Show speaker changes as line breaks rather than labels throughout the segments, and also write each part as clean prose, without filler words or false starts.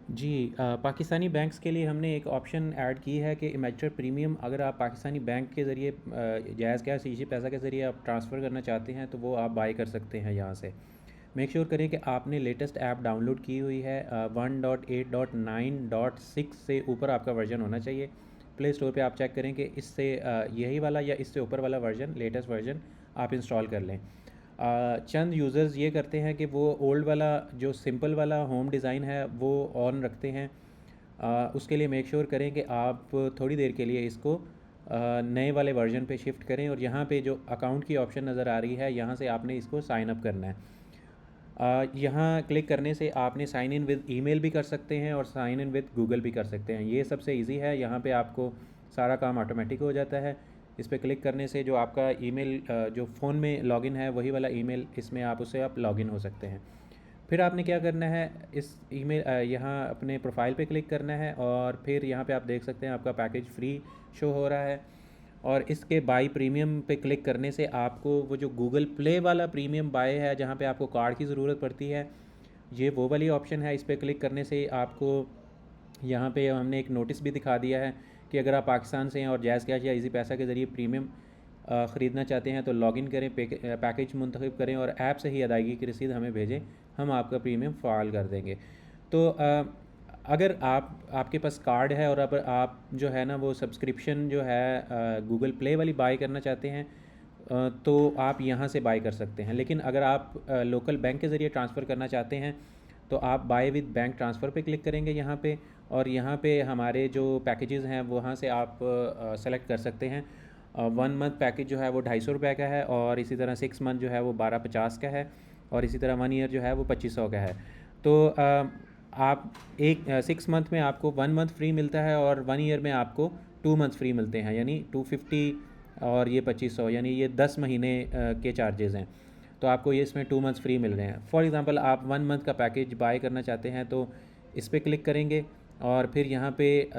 जी, Pakistani banks के लिए हमने एक ऑप्शन ऐड की है कि इमेच्योर प्रीमियम अगर आप पाकिस्तानी बैंक के ज़रिए जायज़ कैश ईजी पैसा के ज़रिए आप ट्रांसफ़र करना चाहते हैं तो वो आप बाय कर सकते हैं यहाँ से। मेक श्योर करें कि आपने लेटेस्ट ऐप डाउनलोड की हुई है। 1.8.9.6 से ऊपर आपका वर्जन होना चाहिए। प्ले स्टोर पे आप चेक करें कि इससे यही वाला या इससे ऊपर वाला वर्जन, लेटेस्ट वर्जन आप इंस्टॉल कर लें। चंद यूज़र्स ये करते हैं कि वो ओल्ड वाला जो सिंपल वाला होम डिज़ाइन है वो ऑन रखते हैं। उसके लिए मेक श्योर करें कि आप थोड़ी देर के लिए इसको नए वाले वर्जन पे शिफ्ट करें और यहाँ पे जो अकाउंट की ऑप्शन नज़र आ रही है यहाँ से आपने इसको साइन अप करना है। यहाँ क्लिक करने से आपने साइन इन विद ईमेल भी कर सकते हैं और साइन इन विद गूगल भी कर सकते हैं। ये सबसे इजी है, यहाँ पे आपको सारा काम ऑटोमेटिक हो जाता है। इस पर क्लिक करने से जो आपका ईमेल जो फ़ोन में लॉगिन है वही वाला ईमेल इसमें आप उससे आप लॉगिन हो सकते हैं। फिर आपने क्या करना है, इस ईमेल यहाँ अपने प्रोफाइल पे क्लिक करना है और फिर यहाँ पे आप देख सकते हैं आपका पैकेज फ्री शो हो रहा है। और इसके बाई प्रीमियम पे क्लिक करने से आपको वो जो गूगल प्ले वाला प्रीमियम बाय है जहाँ पे आपको कार्ड की ज़रूरत पड़ती है, ये वो वाली ऑप्शन है। इस पर क्लिक करने से आपको यहाँ पे हमने एक नोटिस भी दिखा दिया है कि अगर आप पाकिस्तान से हैं और जैज़ कैश या इजी पैसा के ज़रिए प्रीमियम ख़रीदना चाहते हैं तो लॉगिन करें, पैकेज मुंतखब करें और ऐप से ही अदायगी की रसीद हमें भेजें, हम आपका प्रीमियम फ़ाल कर देंगे। तो अगर आपके पास कार्ड है और अब आप जो है ना वो सब्सक्रिप्शन जो है गूगल प्ले वाली बाय करना चाहते हैं तो आप यहाँ से बाय कर सकते हैं। लेकिन अगर आप लोकल बैंक के ज़रिए ट्रांसफ़र करना चाहते हैं तो आप बाय विद बैंक ट्रांसफ़र पे क्लिक करेंगे यहाँ पे, और यहाँ पे हमारे जो पैकेजेस हैं वहाँ से आप सेलेक्ट कर सकते हैं। 1 मंथ पैकेज जो है वो 250 रुपये का है और इसी तरह 6 मंथ जो है वो 1250 का है और इसी तरह 1 ईयर जो है वो 2500 का है। तो आप 6 मंथ में आपको 1 मंथ फ्री मिलता है और 1 ईयर में आपको 2 मंथ फ्री मिलते हैं, यानी 250 और ये 2500, यानी ये 10 महीने के चार्जेज़ हैं। तो आपको ये इसमें 2 मंथ्स फ्री मिल रहे हैं। फॉर एग्ज़ाम्पल आप 1 मंथ का पैकेज बाय करना चाहते हैं तो इस पर क्लिक करेंगे और फिर यहाँ पे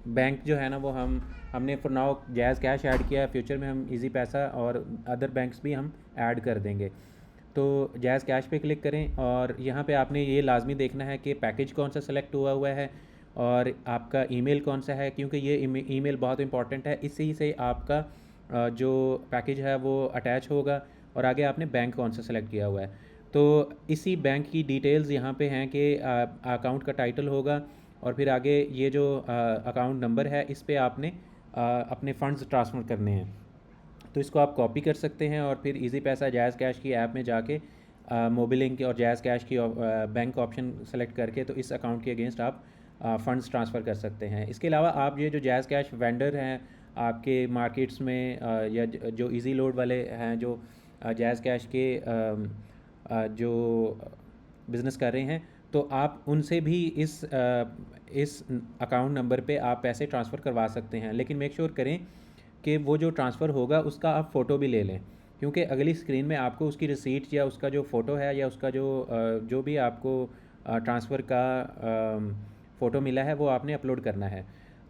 बैंक जो है ना वो हमने for now jazz cash add किया है, फ्यूचर में हम इजी पैसा और अदर बैंक्स भी हम ऐड कर देंगे। तो जैज़ कैश पे क्लिक करें और यहाँ पे आपने ये लाजमी देखना है कि पैकेज कौन सा सेलेक्ट हुआ हुआ है और आपका ईमेल कौन सा है, क्योंकि ये ईमेल बहुत इंपॉर्टेंट है। इसी से आपका जो पैकेज है वो अटैच होगा और आगे आपने बैंक कौन सा सेलेक्ट किया हुआ है। तो इसी बैंक की डिटेल्स यहाँ पे हैं कि अकाउंट का टाइटल होगा और फिर आगे ये जो अकाउंट नंबर है इस पे आपने अपने फ़ंड्स ट्रांसफ़र करने हैं। तो इसको आप कॉपी कर सकते हैं और फिर इजी पैसा जायज़ कैश की ऐप में जाके मोबिलिंक और जायज़ कैश की बैंक ऑप्शन सेलेक्ट करके तो इस अकाउंट के अगेंस्ट आप फ़ंड्स ट्रांसफ़र कर सकते हैं। इसके अलावा आप ये जो जायज़ कैश वेंडर हैं आपके मार्केट्स में या जो इजी लोड वाले हैं जो जायज़ कैश के जो बिज़नेस कर रहे हैं तो आप उनसे भी इस अकाउंट नंबर पे आप पैसे ट्रांसफ़र करवा सकते हैं। लेकिन मेक श्योर करें कि वो जो ट्रांसफ़र होगा उसका आप फ़ोटो भी ले लें, क्योंकि अगली स्क्रीन में आपको उसकी रिसीट या उसका जो फ़ोटो है या उसका जो भी आपको ट्रांसफ़र का फ़ोटो मिला है वो आपने अपलोड करना है।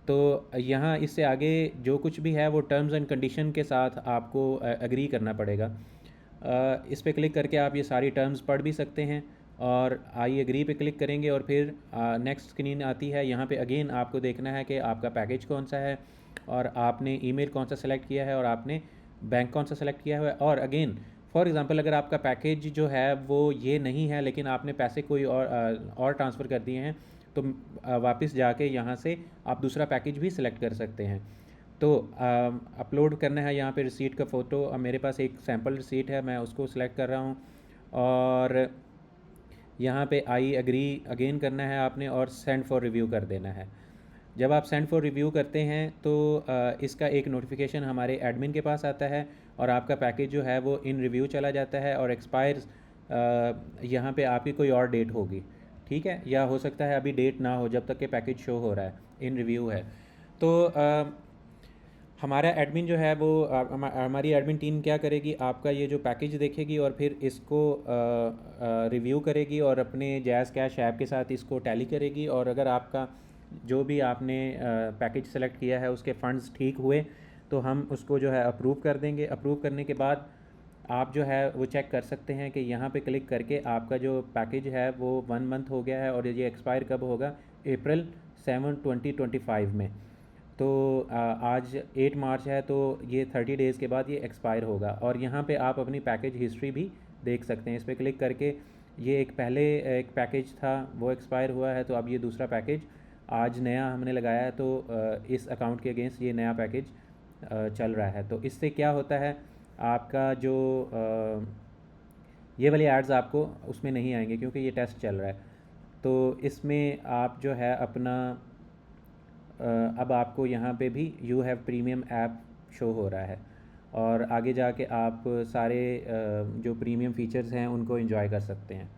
तो यहाँ इससे आगे जो कुछ भी है वो टर्म्स एंड कंडीशन के साथ आपको एग्री करना पड़ेगा। इस पे क्लिक करके आप ये सारी टर्म्स पढ़ भी सकते हैं और आई एग्री पे क्लिक करेंगे और फिर नेक्स्ट स्क्रीन आती है। यहाँ पे अगेन आपको देखना है कि आपका पैकेज कौन सा है और आपने ईमेल कौन सा सेलेक्ट किया है और आपने बैंक कौन सा सेलेक्ट किया हुआ है। और अगेन फॉर एग्ज़ाम्पल अगर आपका पैकेज जो है वो ये नहीं है लेकिन आपने पैसे कोई और ट्रांसफ़र कर दिए हैं तो वापस जाके यहाँ से आप दूसरा पैकेज भी सिलेक्ट कर सकते हैं। तो अपलोड करना है यहाँ पे रिसीट का फ़ोटो। अब मेरे पास एक सैम्पल रिसीट है, मैं उसको सिलेक्ट कर रहा हूँ और यहाँ पे आई एग्री अगेन करना है आपने और सेंड फॉर रिव्यू कर देना है। जब आप सेंड फॉर रिव्यू करते हैं तो इसका एक नोटिफिकेशन हमारे एडमिन के पास आता है और आपका पैकेज जो है वो इन रिव्यू चला जाता है और एक्सपायर्स यहाँ पे आपकी कोई और डेट होगी, ठीक है, या हो सकता है अभी डेट ना हो जब तक कि पैकेज शो हो रहा है, इन रिव्यू है। तो हमारा एडमिन जो है वो हमारी एडमिन टीम क्या करेगी, आपका ये जो पैकेज देखेगी और फिर इसको रिव्यू करेगी और अपने जैज़ कैश ऐप के साथ इसको टैली करेगी और अगर आपका जो भी आपने पैकेज सेलेक्ट किया है उसके फ़ंड्स ठीक हुए तो हम उसको जो है अप्रूव कर देंगे। अप्रूव करने के बाद आप जो है वो चेक कर सकते हैं कि यहाँ पे क्लिक करके आपका जो पैकेज है वो 1 मंथ हो गया है और ये एक्सपायर कब होगा, April 7, 2025 में। तो आज 8 मार्च है, तो ये 30 डेज़ के बाद ये एक्सपायर होगा। और यहाँ पे आप अपनी पैकेज हिस्ट्री भी देख सकते हैं। इस पर क्लिक करके ये एक पैकेज था वो एक्सपायर हुआ है, तो अब ये दूसरा पैकेज आज नया हमने लगाया है, तो इस अकाउंट के अगेंस्ट ये नया पैकेज चल रहा है। तो इससे क्या होता है, आपका जो ये वाली एड्स आपको उसमें नहीं आएंगे क्योंकि ये टेस्ट चल रहा है। तो इसमें आप जो है अपना अब आपको यहाँ पे भी you have premium app show हो रहा है, और आगे जाके आप सारे जो प्रीमियम फ़ीचर्स हैं उनको एंजॉय कर सकते हैं।